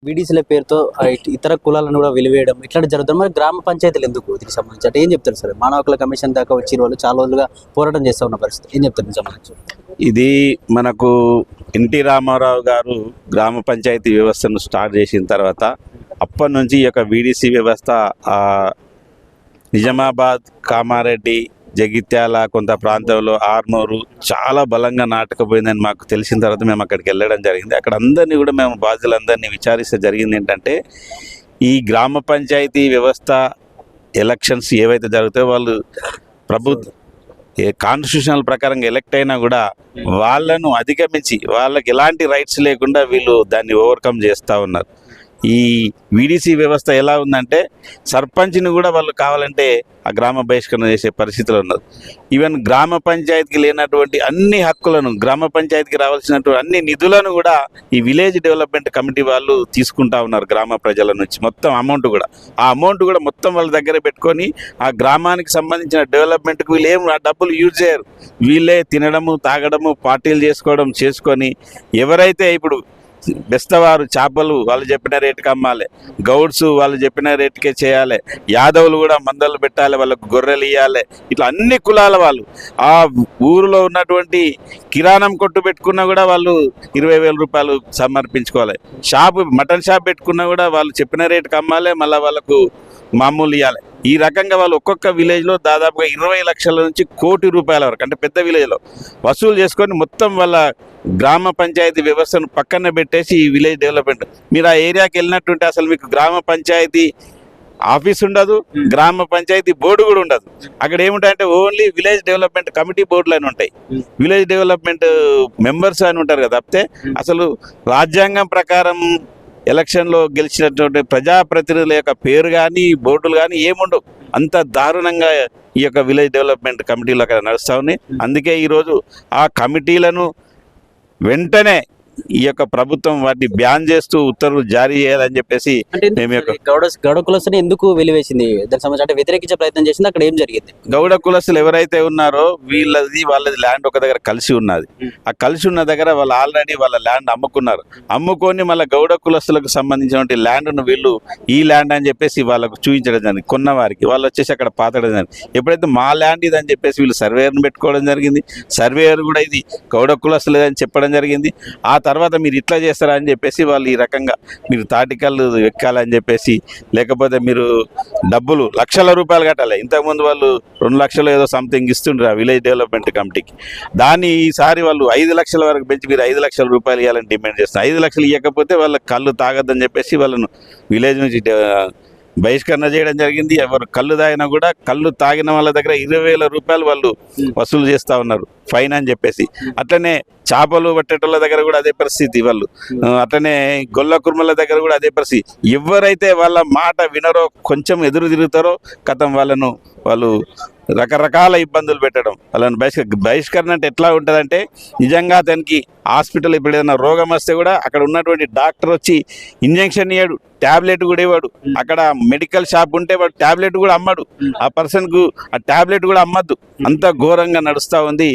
వీడీసీల పేరుతో ఇతర కులాలను కూడా వెలివేయడం ఇట్లాంటి జరుగుతుంది. మరి గ్రామ పంచాయతీలు ఎందుకు దీనికి సంబంధించి అంటే ఏం చెప్తారు సార్? మానవ హక్కుల కమిషన్ దాకా వచ్చిన వాళ్ళు చాలా రోజులుగా పోరాటం చేస్తూ ఉన్న పరిస్థితి, ఏం చెప్తారు దీనికి సంబంధించి? ఇది మనకు ఎన్టీ రామారావు గారు గ్రామ పంచాయతీ వ్యవస్థను స్టార్ట్ చేసిన తర్వాత అప్పటి నుంచి ఈ యొక్క వీడీసీ వ్యవస్థ నిజామాబాద్, కామారెడ్డి, జగిత్యాల, కొంత ప్రాంతంలో ఆర్మూరు చాలా బలంగా నాటకపోయిందని మాకు తెలిసిన తర్వాత మేము అక్కడికి వెళ్ళడం జరిగింది. అక్కడ అందరినీ కూడా మేము బాధ్యులందరినీ విచారిస్తే జరిగింది ఏంటంటే, ఈ గ్రామ పంచాయతీ వ్యవస్థ ఎలక్షన్స్ ఏవైతే జరుగుతాయో వాళ్ళు ప్రభుత్వ కాన్స్టిట్యూషనల్ ప్రకారంగా ఎలక్ట్ అయినా కూడా వాళ్ళను అధిగమించి వాళ్ళకి ఎలాంటి రైట్స్ లేకుండా వీళ్ళు దాన్ని ఓవర్కమ్ చేస్తూ ఉన్నారు. ఈ వీడీసీ వ్యవస్థ ఎలా ఉందంటే సర్పంచ్ని కూడా వాళ్ళు కావాలంటే ఆ గ్రామ బహిష్కరణ చేసే పరిస్థితులు ఉన్నారు. ఈవెన్ గ్రామ పంచాయతీకి లేనటువంటి అన్ని హక్కులను, గ్రామ పంచాయతీకి రావాల్సినటువంటి అన్ని నిధులను కూడా ఈ విలేజ్ డెవలప్మెంట్ కమిటీ వాళ్ళు తీసుకుంటా ఉన్నారు గ్రామ ప్రజల నుంచి. మొత్తం అమౌంట్ కూడా ఆ అమౌంట్ కూడా మొత్తం వాళ్ళ దగ్గర పెట్టుకొని ఆ గ్రామానికి సంబంధించిన డెవలప్మెంట్కి వీళ్ళు ఏం ఆ డబ్బులు యూజ్ చేయరు. వీళ్ళే తినడము, తాగడము, పార్టీలు చేసుకొని ఎవరైతే ఇప్పుడు బెస్తవారు చేపలు వాళ్ళు చెప్పిన రేటుకి అమ్మాలి, గౌడ్స్ వాళ్ళు చెప్పిన రేటుకే చేయాలి, యాదవులు కూడా మందలు పెట్టాలి, వాళ్ళకు గొర్రెలు ఇవ్వాలి, ఇట్లా అన్ని కులాల వాళ్ళు ఆ ఊరిలో ఉన్నటువంటి కిరాణం కొట్టు పెట్టుకున్నా కూడా వాళ్ళు 20,000 రూపాయలు సమర్పించుకోవాలి. మటన్ షాప్ పెట్టుకున్నా కూడా వాళ్ళు చెప్పిన రేటుకి అమ్మాలి, మళ్ళీ వాళ్ళకు మామూలు ఇవ్వాలి. ఈ రకంగా వాళ్ళు ఒక్కొక్క విలేజ్లో దాదాపుగా 20 లక్షల నుంచి 1 కోటి రూపాయల వరకు, అంటే పెద్ద విలేజ్లో వసూలు చేసుకొని మొత్తం వాళ్ళ గ్రామ పంచాయతీ వ్యవస్థను పక్కన పెట్టేసి ఈ విలేజ్ డెవలప్మెంట్. మీరు ఆ ఏరియాకి వెళ్ళినట్టుంటే అసలు మీకు గ్రామ పంచాయతీ ఆఫీస్ ఉండదు, గ్రామ పంచాయతీ బోర్డు కూడా ఉండదు. అక్కడ ఏముంటాయంటే ఓన్లీ విలేజ్ డెవలప్మెంట్ కమిటీ బోర్డులు అని ఉంటాయి, విలేజ్ డెవలప్మెంట్ మెంబర్స్ అని ఉంటారు కదా. తప్పితే అసలు రాజ్యాంగం ప్రకారం ఎలక్షన్లో గెలిచినటువంటి ప్రజాప్రతినిధుల యొక్క పేరు కానీ బోర్డులు కానీ ఏముండవు. అంత దారుణంగా ఈ యొక్క విలేజ్ డెవలప్మెంట్ కమిటీలు అక్కడ నడుస్తూ ఉన్నాయి. అందుకే ఈరోజు ఆ కమిటీలను వెంటనే ఈ యొక్క ప్రభుత్వం వాటిని బ్యాన్ చేస్తూ ఉత్తర్వులు జారీ చేయాలని చెప్పేసి మేము గౌడ కులస్తుని ఎందుకు వెలివేసింది దానికి సంబంధించి అంటే వ్యతిరేకించే ప్రయత్నం చేసింది? అక్కడ ఏం జరిగింది? గౌడ కులస్తులు ఎవరైతే ఉన్నారో వాళ్ళది ల్యాండ్ ఒక దగ్గర కలిసి ఉన్నది. ఆ కలిసి ఉన్న దగ్గర వాళ్ళు ఆల్రెడీ వాళ్ళ ల్యాండ్ అమ్ముకొని మళ్ళీ గౌడ కులస్తులకు సంబంధించినటువంటి ల్యాండ్ను వీళ్ళు ఈ ల్యాండ్ అని చెప్పేసి వాళ్ళకు చూపించడం జరిగింది. కొన్న వారికి వాళ్ళు వచ్చేసి అక్కడ పాతడం జరిగింది. ఎప్పుడైతే మా ల్యాండ్ ఇది అని చెప్పేసి వీళ్ళు సర్వేయర్ను పెట్టుకోవడం జరిగింది. సర్వేయర్ కూడా ఇది గౌడ కులస్తులేదని చెప్పడం జరిగింది. ఆ తర్వాత మీరు ఇట్లా చేస్తారా అని చెప్పేసి వాళ్ళు ఈ రకంగా మీరు తాటికల్లు ఎక్కాలని చెప్పేసి, లేకపోతే మీరు డబ్బులు లక్షల రూపాయలు కట్టాలి. ఇంతకుముందు వాళ్ళు 2 లక్షలు ఏదో సంథింగ్ ఇస్తుండ్రు ఆ విలేజ్ డెవలప్మెంట్ కమిటీకి. దాన్ని ఈసారి వాళ్ళు 5 లక్షల వరకు పెంచి మీరు 5 లక్షల రూపాయలు ఇవ్వాలని డిమాండ్ చేస్తున్నారు. 5 లక్షలు ఇవ్వకపోతే వాళ్ళ కళ్ళు తాగద్దని చెప్పేసి వాళ్ళను విలేజ్ నుంచి బహిష్కరణ చేయడం జరిగింది. ఎవరు కళ్ళు తాగినా కూడా కళ్ళు తాగిన వాళ్ళ దగ్గర 20,000 రూపాయలు వాళ్ళు వసూలు చేస్తూ ఉన్నారు ఫైన్ అని చెప్పేసి. అట్లనే చేపలు పట్టేటోళ్ళ దగ్గర కూడా అదే పరిస్థితి వాళ్ళు. అట్లనే గొల్ల కుర్మల దగ్గర కూడా అదే పరిస్థితి. ఎవరైతే వాళ్ళ మాట వినరో, కొంచెం ఎదురు తిరుగుతారో కథం వాళ్ళు రకరకాల ఇబ్బందులు పెట్టడం, వాళ్ళని బహిష్కరణ అంటే ఎట్లా ఉంటుందంటే నిజంగా అతనికి హాస్పిటల్ ఇప్పుడు ఏదైనా రోగం వస్తే కూడా అక్కడ ఉన్నటువంటి డాక్టర్ వచ్చి ఇంజెక్షన్ ఇవ్వడు, ట్యాబ్లెట్ కూడా ఇవ్వడు. అక్కడ మెడికల్ షాప్ ఉంటే వాడు ట్యాబ్లెట్ కూడా అమ్మడు, ఆ పర్సన్కు ఆ ట్యాబ్లెట్ కూడా అమ్మద్దు. అంత ఘోరంగా నడుస్తూ ఉంది.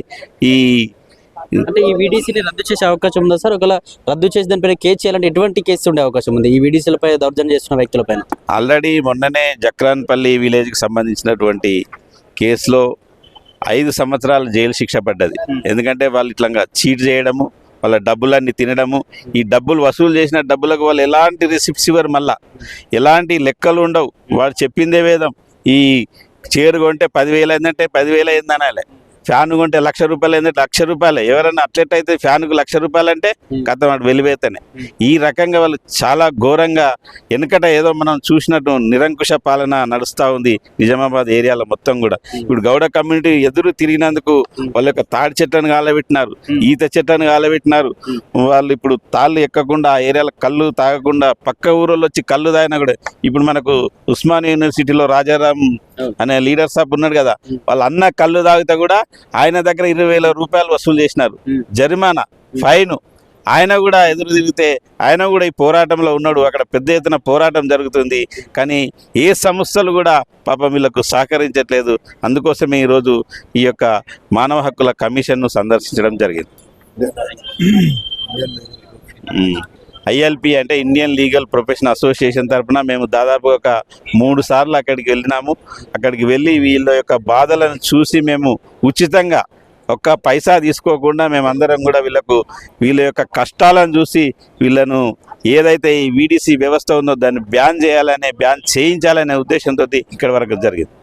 అంటే ఈ వీడీసీని రద్దు చేసే అవకాశం ఉందా సార్? ఒకవేళ రద్దు చేసి దానిపైన కేసు చేయాలంటే ఎటువంటి కేసు ఉండే అవకాశం ఉంది ఈ వీడీసీలపై దౌర్జన్యం చేస్తున్న వ్యక్తులపైన? ఆల్రెడీ మొన్ననే జక్రాన్పల్లి విలేజ్కి సంబంధించినటువంటి కేసులో 5 సంవత్సరాలు జైలు శిక్ష పడ్డది. ఎందుకంటే వాళ్ళు ఇట్లా చీట్ చేయడము, వాళ్ళ డబ్బులన్నీ తినడము, ఈ డబ్బులు వసూలు చేసిన డబ్బులకు వాళ్ళు ఎలాంటి రిసిప్ట్స్ ఇవ్వరు, మళ్ళా ఎలాంటి లెక్కలు ఉండవు. వాడు చెప్పిందే వేదం. ఈ చీర కొంటే 10,000 అయిందంటే 10,000 అయింది అనాలి, ఫ్యాన్ కొంటే 1,00,000 రూపాయలు ఏంటంటే 1,00,000 రూపాయలు. ఎవరైనా అట్లెట్టయితే ఫ్యాన్కు 1,00,000 రూపాయలు అంటే కథ వాడు వెలివేతనే. ఈ రకంగా వాళ్ళు చాలా ఘోరంగా వెనుకట ఏదో మనం చూసినట్టు నిరంకుశ పాలన నడుస్తూ ఉంది నిజామాబాద్ ఏరియాలో మొత్తం కూడా. ఇప్పుడు గౌడ కమ్యూనిటీ ఎదురు తిరిగినందుకు వాళ్ళ యొక్క తాడి చెట్లను కాలబెట్టినారు, ఈత చెట్లను కాలబెట్టినారు. వాళ్ళు ఇప్పుడు తాళ్ళు ఎక్కకుండా ఆ ఏరియాలో కళ్ళు తాగకుండా పక్క ఊరోళ్ళు వచ్చి కళ్ళు తాగినా కూడా, ఇప్పుడు మనకు ఉస్మానియా యూనివర్సిటీలో రాజారాం అనే లీడర్ సాబ్ ఉన్నాడు కదా, వాళ్ళ అన్న కళ్ళు తాగితే కూడా ఆయన దగ్గర 20,000 రూపాయలు వసూలు చేసినారు జరిమానా, ఫైన్. ఆయన కూడా ఎదురు తిరిగితే ఆయన కూడా ఈ పోరాటంలో ఉన్నాడు. అక్కడ పెద్ద ఎత్తున పోరాటం జరుగుతుంది. కానీ ఏ సంస్థలు కూడా పాపం వీళ్ళకు సహకరించట్లేదు. అందుకోసమే ఈరోజు ఈ యొక్క మానవ హక్కుల కమిషన్ను సందర్శించడం జరిగింది. ఐఎల్పి అంటే ఇండియన్ లీగల్ ప్రొఫెషన్ అసోసియేషన్ తరఫున మేము దాదాపు ఒక 3 సార్లు అక్కడికి వెళ్ళినాము. అక్కడికి వెళ్ళి వీళ్ళ యొక్క బాధలను చూసి మేము ఉచితంగా ఒక్క పైసా తీసుకోకుండా మేమందరం కూడా వీళ్ళ యొక్క కష్టాలను చూసి వీళ్ళను ఏదైతే ఈ వీడిసి వ్యవస్థ ఉందో దాన్ని బ్యాన్ చేయాలనే, బ్యాన్ చేయించాలనే ఉద్దేశంతో ఇక్కడి వరకు జరిగింది.